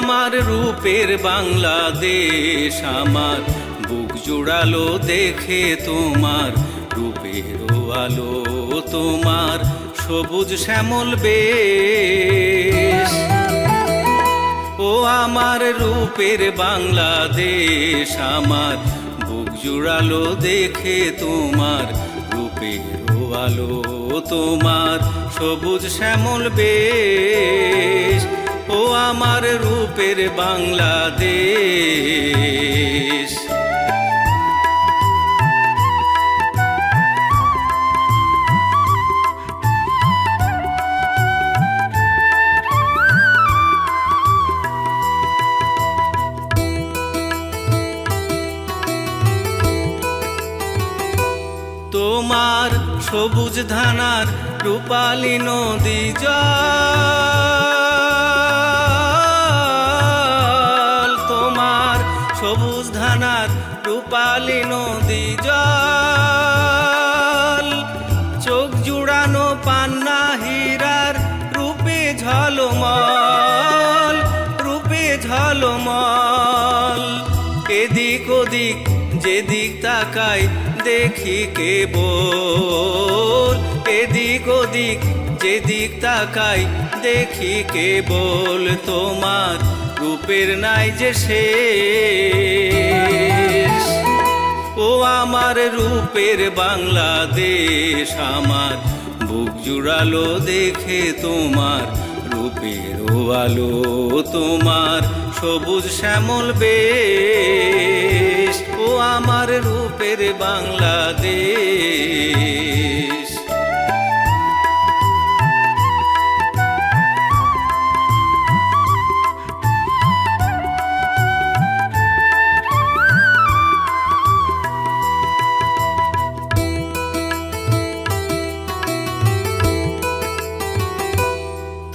আমার রূপের বাংলাদেশ, আমার বুক জুড়ালো দেখে তোমার রূপের আলো, তোমার সবুজ শ্যামল বেশ। ও আমার রূপের বাংলাদেশ, আমার বুক জুড়ালো দেখে তোমার রূপের আলো, তোমার সবুজ শ্যামল বেশ। ও আমার রূপের বাংলাদেশ। তোমার সবুজ ধানার রূপালী নদী জল, তোমার সবুজ ধানার রূপালী নদী জল, চোখ জুড়ানো পান্না হীরার রূপে ঝলমল, রূপে ঝলমল। এদিক ওদিক যেদিক তাকাই দেখি কেবল, এদিক ওদিক যেদিক তাকাই দেখি কেবল তোমার রূপের নাই যে শেষ। ও আমার রূপের বাংলাদেশ, আমার বুক জুড়ালো দেখে তোমার রূপের আলো, তোমার সবুজ শ্যামল বেশ। ও আমার রূপের বাংলাদেশ।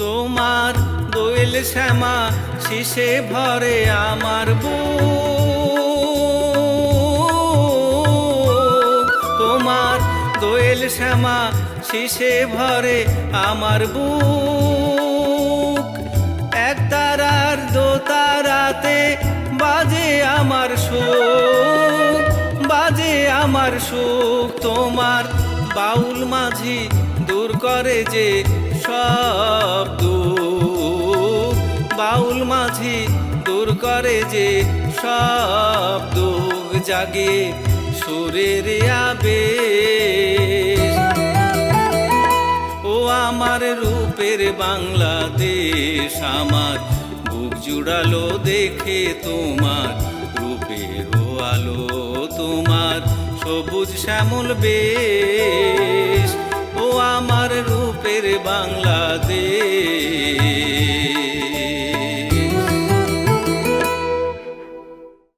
তোমার দোয়েল শ্যামা শিশে ভরে আমার বুক, তোমার দোয়েল শ্যামা শিশে ভরে আমার বুক। এক তারার দোতারাতে বাজে আমার সুখ, বাজে আমার সুখ। তোমার বাউল মাঝি দূর করে যে সব দুঃখ, বাউল মাঝি দূর করে যে সব দুঃখ, জাগে সুরের আবেশ। ও আমার রূপের বাংলাদেশ, আমার বুক জুড়ালো দেখে তোমার রূপের আলো, তোমার সবুজ শ্যামল বেশ। ও আমার রূপের বাংলাদেশ।